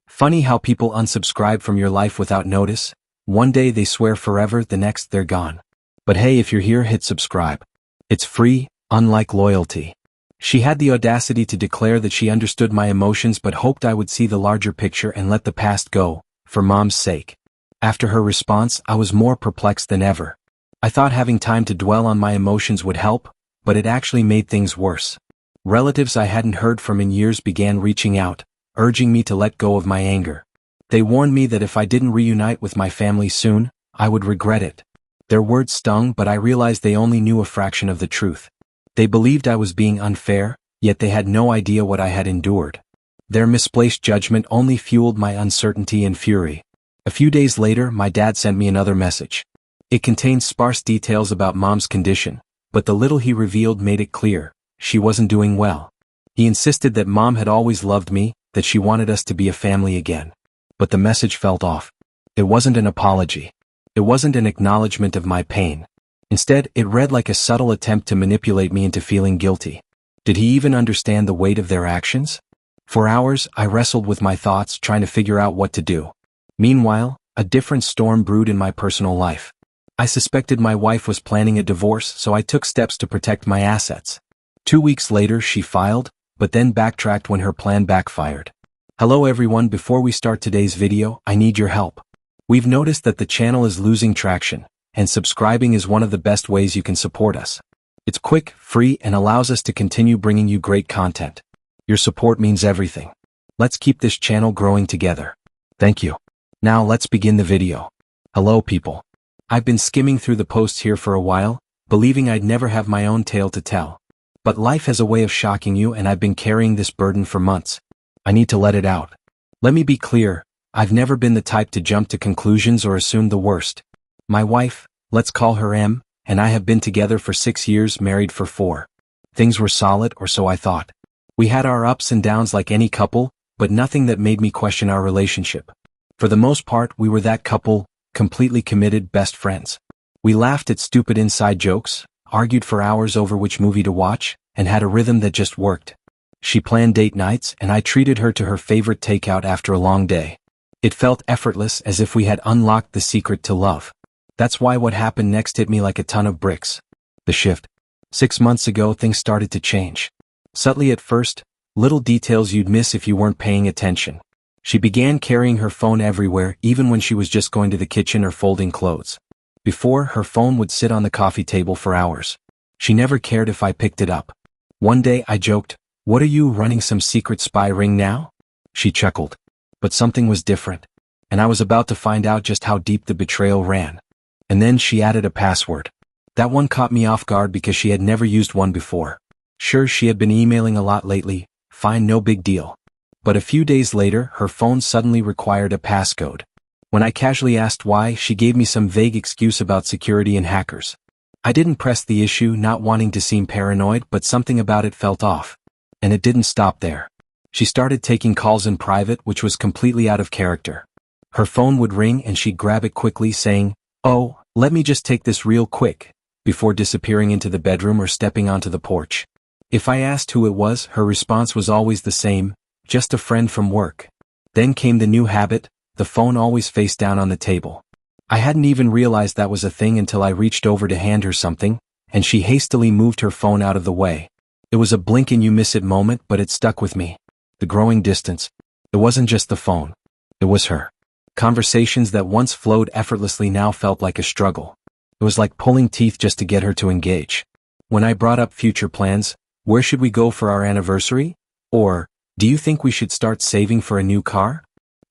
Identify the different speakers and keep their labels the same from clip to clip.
Speaker 1: Funny how people unsubscribe from your life without notice. One day they swear forever, the next they're gone. But hey, if you're here, hit subscribe. It's free, unlike loyalty. She had the audacity to declare that she understood my emotions but hoped I would see the larger picture and let the past go, for Mom's sake. After her response, I was more perplexed than ever. I thought having time to dwell on my emotions would help, but it actually made things worse. Relatives I hadn't heard from in years began reaching out, urging me to let go of my anger. They warned me that if I didn't reunite with my family soon, I would regret it. Their words stung, but I realized they only knew a fraction of the truth. They believed I was being unfair, yet they had no idea what I had endured. Their misplaced judgment only fueled my uncertainty and fury. A few days later, my dad sent me another message. It contained sparse details about Mom's condition, but the little he revealed made it clear she wasn't doing well. He insisted that Mom had always loved me, that she wanted us to be a family again. But the message felt off. It wasn't an apology. It wasn't an acknowledgement of my pain. Instead, it read like a subtle attempt to manipulate me into feeling guilty. Did he even understand the weight of their actions? For hours, I wrestled with my thoughts, trying to figure out what to do. Meanwhile, a different storm brewed in my personal life. I suspected my wife was planning a divorce, so I took steps to protect my assets. 2 weeks later, she filed, but then backtracked when her plan backfired. Hello everyone, before we start today's video, I need your help. We've noticed that the channel is losing traction, and subscribing is one of the best ways you can support us. It's quick, free, and allows us to continue bringing you great content. Your support means everything. Let's keep this channel growing together. Thank you. Now let's begin the video. Hello people. I've been skimming through the posts here for a while, believing I'd never have my own tale to tell. But life has a way of shocking you, and I've been carrying this burden for months. I need to let it out. Let me be clear, I've never been the type to jump to conclusions or assume the worst. My wife, let's call her M, and I have been together for 6 years, married for 4. Things were solid, or so I thought. We had our ups and downs like any couple, but nothing that made me question our relationship. For the most part, we were that couple, completely committed, best friends. We laughed at stupid inside jokes, argued for hours over which movie to watch, and had a rhythm that just worked. She planned date nights, and I treated her to her favorite takeout after a long day. It felt effortless, as if we had unlocked the secret to love. That's why what happened next hit me like a ton of bricks. The shift. 6 months ago, things started to change. Subtly at first, little details you'd miss if you weren't paying attention. She began carrying her phone everywhere, even when she was just going to the kitchen or folding clothes. Before, her phone would sit on the coffee table for hours. She never cared if I picked it up. One day I joked, "What are you, running some secret spy ring now?" She chuckled. But something was different. And I was about to find out just how deep the betrayal ran. And then she added a password. That one caught me off guard because she had never used one before. Sure, she had been emailing a lot lately, fine, no big deal. But a few days later, her phone suddenly required a passcode. When I casually asked why, she gave me some vague excuse about security and hackers. I didn't press the issue, not wanting to seem paranoid, but something about it felt off. And it didn't stop there. She started taking calls in private, which was completely out of character. Her phone would ring and she'd grab it quickly, saying, "Oh, let me just take this real quick," before disappearing into the bedroom or stepping onto the porch. If I asked who it was, her response was always the same, "Just a friend from work." Then came the new habit, the phone always face down on the table. I hadn't even realized that was a thing until I reached over to hand her something, and she hastily moved her phone out of the way. It was a blink and you miss it moment, but it stuck with me. The growing distance. It wasn't just the phone. It was her. Conversations that once flowed effortlessly now felt like a struggle. It was like pulling teeth just to get her to engage. When I brought up future plans, "Where should we go for our anniversary?" Or, "Do you think we should start saving for a new car?"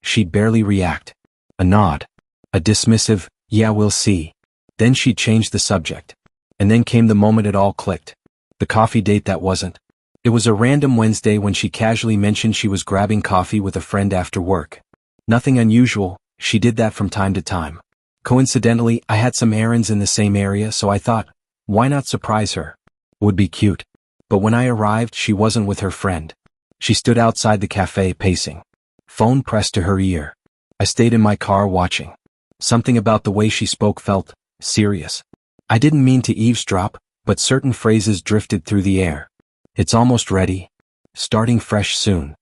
Speaker 1: She'd barely react. A nod. A dismissive, "Yeah, we'll see." Then she'd change the subject. And then came the moment it all clicked. The coffee date that wasn't. It was a random Wednesday when she casually mentioned she was grabbing coffee with a friend after work. Nothing unusual, she did that from time to time. Coincidentally, I had some errands in the same area, so I thought, why not surprise her? Would be cute. But when I arrived, she wasn't with her friend. She stood outside the cafe pacing. Phone pressed to her ear. I stayed in my car watching. Something about the way she spoke felt serious. I didn't mean to eavesdrop, but certain phrases drifted through the air. "It's almost ready. Starting fresh soon."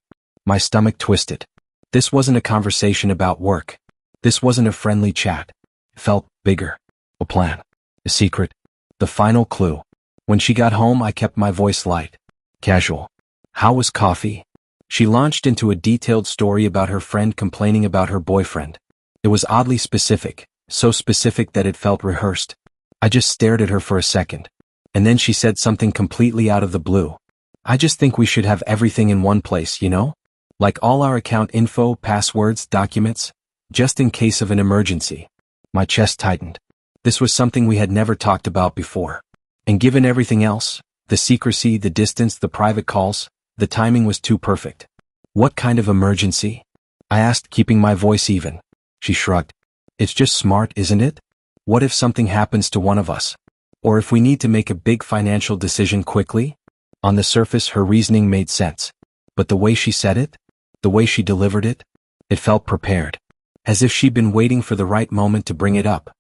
Speaker 1: My stomach twisted. This wasn't a conversation about work. This wasn't a friendly chat. It felt bigger. A plan. A secret. The final clue. When she got home, I kept my voice light. Casual. How was coffee? She launched into a detailed story about her friend complaining about her boyfriend. It was oddly specific, so specific that it felt rehearsed. I just stared at her for a second. And then she said something completely out of the blue. I just think we should have everything in one place, you know? Like all our account info, passwords, documents, just in case of an emergency. My chest tightened. This was something we had never talked about before. And given everything else, the secrecy, the distance, the private calls, the timing was too perfect. What kind of emergency? I asked, keeping my voice even. She shrugged. It's just smart, isn't it? What if something happens to one of us? Or if we need to make a big financial decision quickly? On the surface, her reasoning made sense. But the way she said it, the way she delivered it, it felt prepared. As if she'd been waiting for the right moment to bring it up.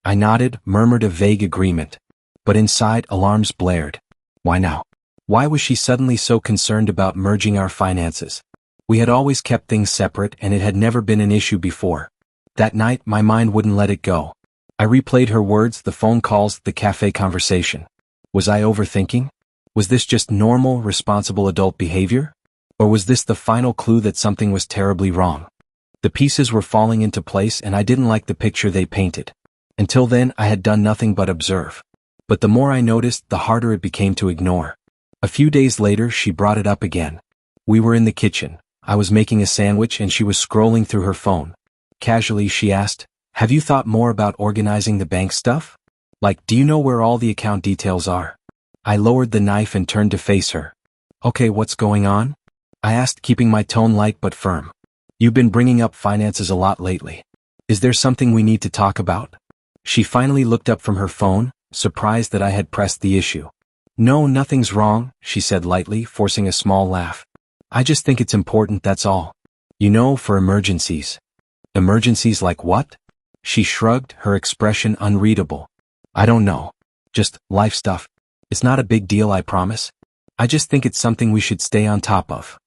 Speaker 1: I nodded, murmured a vague agreement. But inside, alarms blared. Why now? Why was she suddenly so concerned about merging our finances? We had always kept things separate and it had never been an issue before. That night, my mind wouldn't let it go. I replayed her words, the phone calls, the cafe conversation. Was I overthinking? Was this just normal, responsible adult behavior? Or was this the final clue that something was terribly wrong? The pieces were falling into place and I didn't like the picture they painted. Until then, I had done nothing but observe. But the more I noticed, the harder it became to ignore. A few days later, she brought it up again. We were in the kitchen. I was making a sandwich and she was scrolling through her phone. Casually, she asked, "Have you thought more about organizing the bank stuff? Like, do you know where all the account details are?" I lowered the knife and turned to face her. "Okay, what's going on?" I asked, keeping my tone light but firm. "You've been bringing up finances a lot lately. Is there something we need to talk about?" She finally looked up from her phone, surprised that I had pressed the issue. "No, nothing's wrong," she said lightly, forcing a small laugh. "I just think it's important, that's all. You know, for emergencies." "Emergencies like what?" She shrugged, her expression unreadable. "I don't know. Just life stuff. It's not a big deal, I promise. I just think it's something we should stay on top of."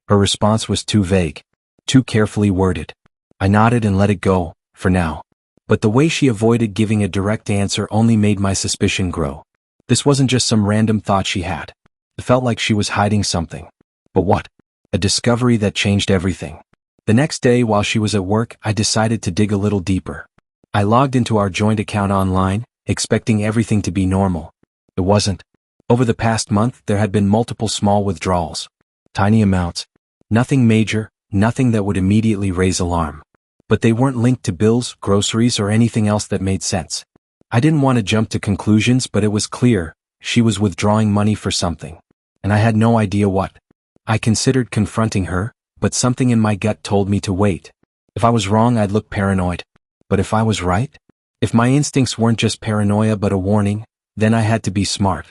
Speaker 1: Her response was too vague, too carefully worded. I nodded and let it go, for now. But the way she avoided giving a direct answer only made my suspicion grow. This wasn't just some random thought she had. It felt like she was hiding something. But what? A discovery that changed everything. The next day, while she was at work, I decided to dig a little deeper. I logged into our joint account online, expecting everything to be normal. It wasn't. Over the past month, there had been multiple small withdrawals. Tiny amounts. Nothing major, nothing that would immediately raise alarm. But they weren't linked to bills, groceries, or anything else that made sense. I didn't want to jump to conclusions, but it was clear, she was withdrawing money for something. And I had no idea what. I considered confronting her, but something in my gut told me to wait. If I was wrong, I'd look paranoid. But if I was right? If my instincts weren't just paranoia but a warning, then I had to be smart.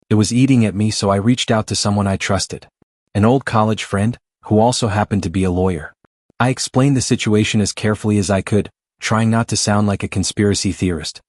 Speaker 1: It was eating at me, so I reached out to someone I trusted. An old college friend, who also happened to be a lawyer. I explained the situation as carefully as I could, trying not to sound like a conspiracy theorist.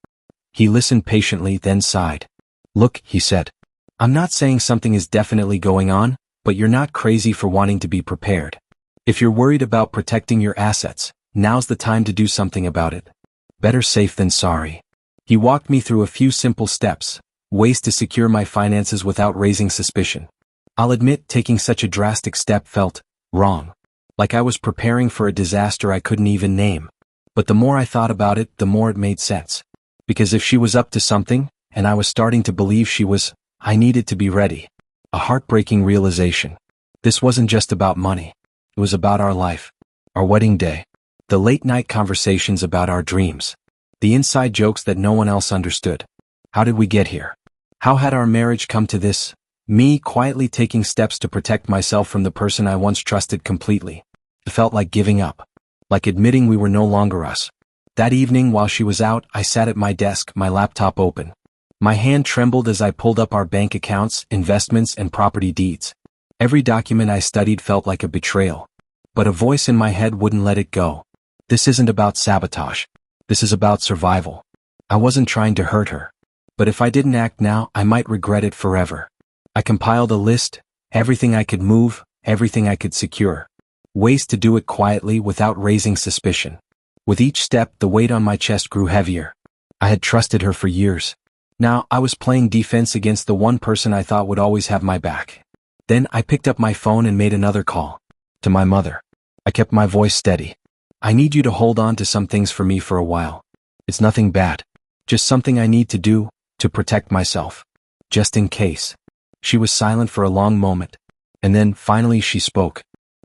Speaker 1: He listened patiently, then sighed. "Look," he said. "I'm not saying something is definitely going on, but you're not crazy for wanting to be prepared. If you're worried about protecting your assets, now's the time to do something about it. Better safe than sorry." He walked me through a few simple steps, ways to secure my finances without raising suspicion. I'll admit, taking such a drastic step felt wrong. Like I was preparing for a disaster I couldn't even name. But the more I thought about it, the more it made sense. Because if she was up to something, and I was starting to believe she was, I needed to be ready. A heartbreaking realization. This wasn't just about money. It was about our life. Our wedding day. The late-night conversations about our dreams. The inside jokes that no one else understood. How did we get here? How had our marriage come to this? Me quietly taking steps to protect myself from the person I once trusted completely. It felt like giving up. Like admitting we were no longer us. That evening, while she was out, I sat at my desk, my laptop open. My hand trembled as I pulled up our bank accounts, investments, and property deeds. Every document I studied felt like a betrayal. But a voice in my head wouldn't let it go. This isn't about sabotage. This is about survival. I wasn't trying to hurt her. But if I didn't act now, I might regret it forever. I compiled a list, everything I could move, everything I could secure. Ways to do it quietly without raising suspicion. With each step, the weight on my chest grew heavier. I had trusted her for years. Now, I was playing defense against the one person I thought would always have my back. Then I picked up my phone and made another call. To my mother. I kept my voice steady. I need you to hold on to some things for me for a while. It's nothing bad. Just something I need to do, to protect myself. Just in case. She was silent for a long moment. And then, finally, she spoke.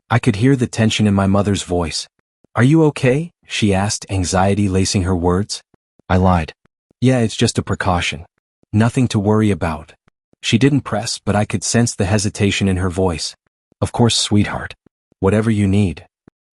Speaker 1: I could hear the tension in my mother's voice. Are you okay? She asked, anxiety lacing her words. I lied. Yeah, it's just a precaution. Nothing to worry about. She didn't press, but I could sense the hesitation in her voice. Of course, sweetheart. Whatever you need.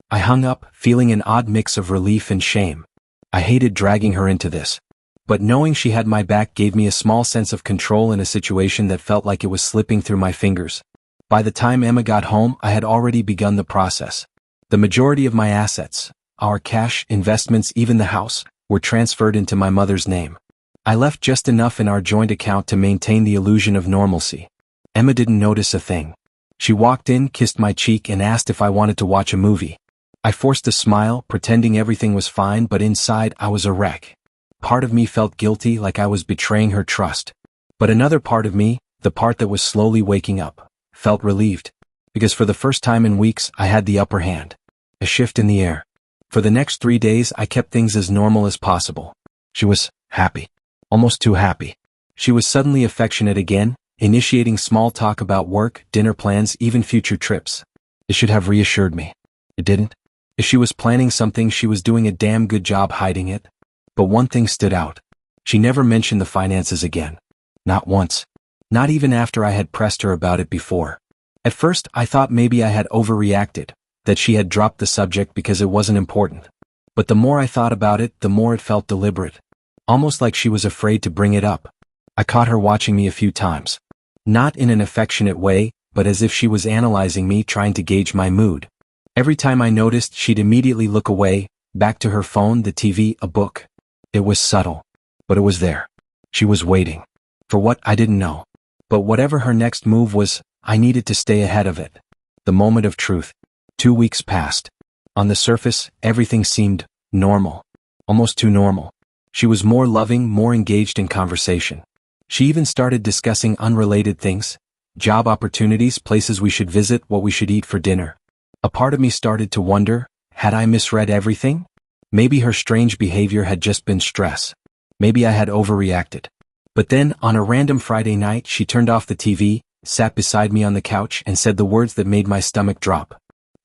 Speaker 1: I hung up, feeling an odd mix of relief and shame. I hated dragging her into this. But knowing she had my back gave me a small sense of control in a situation that felt like it was slipping through my fingers. By the time Emma got home, I had already begun the process. The majority of my assets, our cash, investments, even the house, were transferred into my mother's name. I left just enough in our joint account to maintain the illusion of normalcy. Emma didn't notice a thing. She walked in, kissed my cheek, and asked if I wanted to watch a movie. I forced a smile, pretending everything was fine, but inside I was a wreck. Part of me felt guilty, like I was betraying her trust. But another part of me, the part that was slowly waking up, felt relieved. Because for the first time in weeks, I had the upper hand. A shift in the air. For the next 3 days, I kept things as normal as possible. She was happy. Almost too happy. She was suddenly affectionate again, initiating small talk about work, dinner plans, even future trips. It should have reassured me. It didn't. If she was planning something, she was doing a damn good job hiding it. But one thing stood out. She never mentioned the finances again. Not once. Not even after I had pressed her about it before. At first, I thought maybe I had overreacted, that she had dropped the subject because it wasn't important. But the more I thought about it, the more it felt deliberate. Almost like she was afraid to bring it up. I caught her watching me a few times. Not in an affectionate way, but as if she was analyzing me, trying to gauge my mood. Every time I noticed, she'd immediately look away, back to her phone, the TV, a book. It was subtle. But it was there. She was waiting. For what, I didn't know. But whatever her next move was, I needed to stay ahead of it. The moment of truth. 2 weeks passed. On the surface, everything seemed normal. Almost too normal. She was more loving, more engaged in conversation. She even started discussing unrelated things. Job opportunities, places we should visit, what we should eat for dinner. A part of me started to wonder, had I misread everything? Maybe her strange behavior had just been stress. Maybe I had overreacted. But then, on a random Friday night, she turned off the TV, sat beside me on the couch, and said the words that made my stomach drop.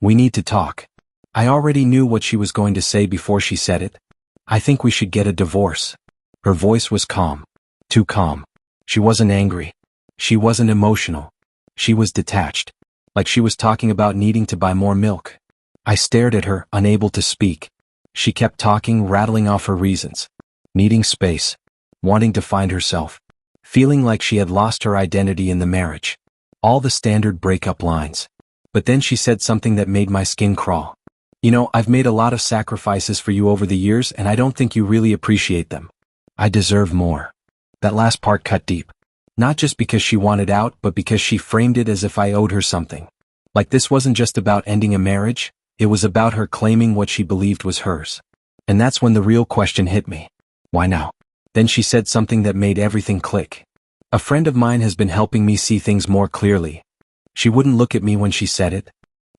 Speaker 1: We need to talk. I already knew what she was going to say before she said it. I think we should get a divorce. Her voice was calm. Too calm. She wasn't angry. She wasn't emotional. She was detached. Like she was talking about needing to buy more milk. I stared at her, unable to speak. She kept talking, rattling off her reasons. Needing space. Wanting to find herself. Feeling like she had lost her identity in the marriage. All the standard breakup lines. But then she said something that made my skin crawl. You know, I've made a lot of sacrifices for you over the years, and I don't think you really appreciate them. I deserve more. That last part cut deep. Not just because she wanted out, but because she framed it as if I owed her something. Like this wasn't just about ending a marriage, it was about her claiming what she believed was hers. And that's when the real question hit me. Why now? Then she said something that made everything click. A friend of mine has been helping me see things more clearly. She wouldn't look at me when she said it.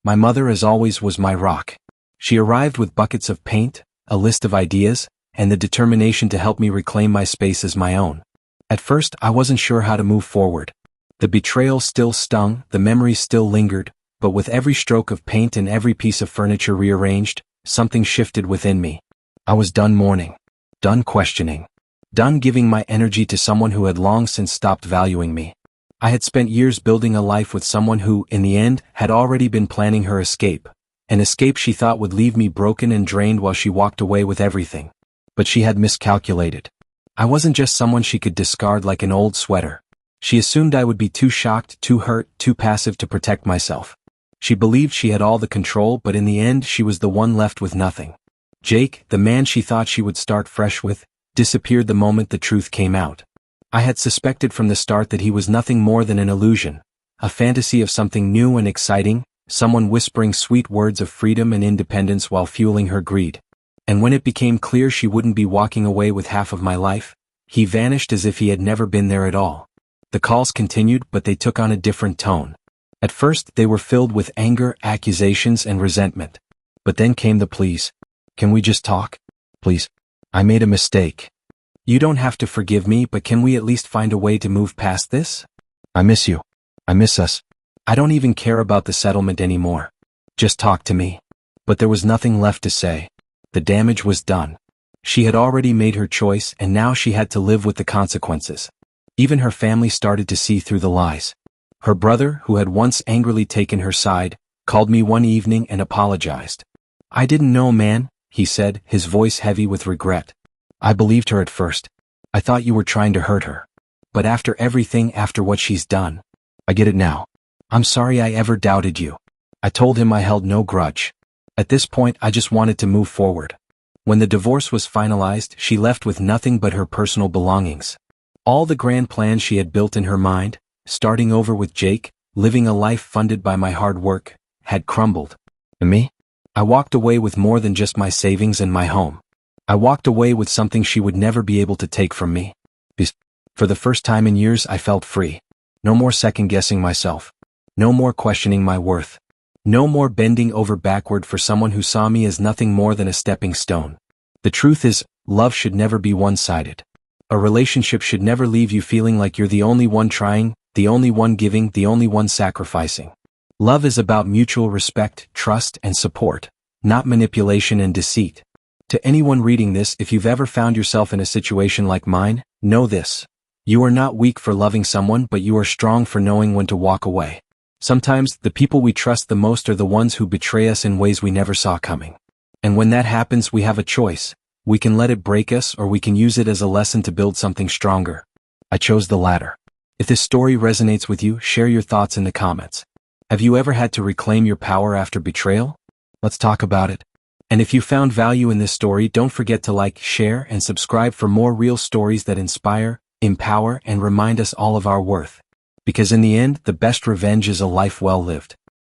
Speaker 1: My mother, as always, was my rock. She arrived with buckets of paint, a list of ideas, and the determination to help me reclaim my space as my own. At first, I wasn't sure how to move forward. The betrayal still stung, the memories still lingered, but with every stroke of paint and every piece of furniture rearranged, something shifted within me. I was done mourning. Done questioning. Done giving my energy to someone who had long since stopped valuing me. I had spent years building a life with someone who, in the end, had already been planning her escape. An escape she thought would leave me broken and drained while she walked away with everything. But she had miscalculated. I wasn't just someone she could discard like an old sweater. She assumed I would be too shocked, too hurt, too passive to protect myself. She believed she had all the control, but in the end she was the one left with nothing. Jake, the man she thought she would start fresh with, disappeared the moment the truth came out. I had suspected from the start that he was nothing more than an illusion, a fantasy of something new and exciting, someone whispering sweet words of freedom and independence while fueling her greed. And when it became clear she wouldn't be walking away with half of my life, he vanished as if he had never been there at all. The calls continued, but they took on a different tone. At first, they were filled with anger, accusations, and resentment. But then came the pleas. Can we just talk? Please. I made a mistake. You don't have to forgive me, but can we at least find a way to move past this? I miss you. I miss us. I don't even care about the settlement anymore. Just talk to me. But there was nothing left to say. The damage was done. She had already made her choice, and now she had to live with the consequences. Even her family started to see through the lies. Her brother, who had once angrily taken her side, called me one evening and apologized. I didn't know, man, he said, his voice heavy with regret. I believed her at first. I thought you were trying to hurt her. But after everything, after what she's done, I get it now. I'm sorry I ever doubted you. I told him I held no grudge. At this point, I just wanted to move forward. When the divorce was finalized, she left with nothing but her personal belongings. All the grand plans she had built in her mind, starting over with Jake, living a life funded by my hard work, had crumbled. And me? I walked away with more than just my savings and my home. I walked away with something she would never be able to take from me. For the first time in years, I felt free. No more second-guessing myself. No more questioning my worth. No more bending over backward for someone who saw me as nothing more than a stepping stone. The truth is, love should never be one-sided. A relationship should never leave you feeling like you're the only one trying, the only one giving, the only one sacrificing. Love is about mutual respect, trust, and support, not manipulation and deceit. To anyone reading this, if you've ever found yourself in a situation like mine, know this. You are not weak for loving someone, but you are strong for knowing when to walk away. Sometimes, the people we trust the most are the ones who betray us in ways we never saw coming. And when that happens, we have a choice. We can let it break us, or we can use it as a lesson to build something stronger. I chose the latter. If this story resonates with you, share your thoughts in the comments. Have you ever had to reclaim your power after betrayal? Let's talk about it. And if you found value in this story, don't forget to like, share, and subscribe for more real stories that inspire, empower, and remind us all of our worth. Because in the end, the best revenge is a life well lived.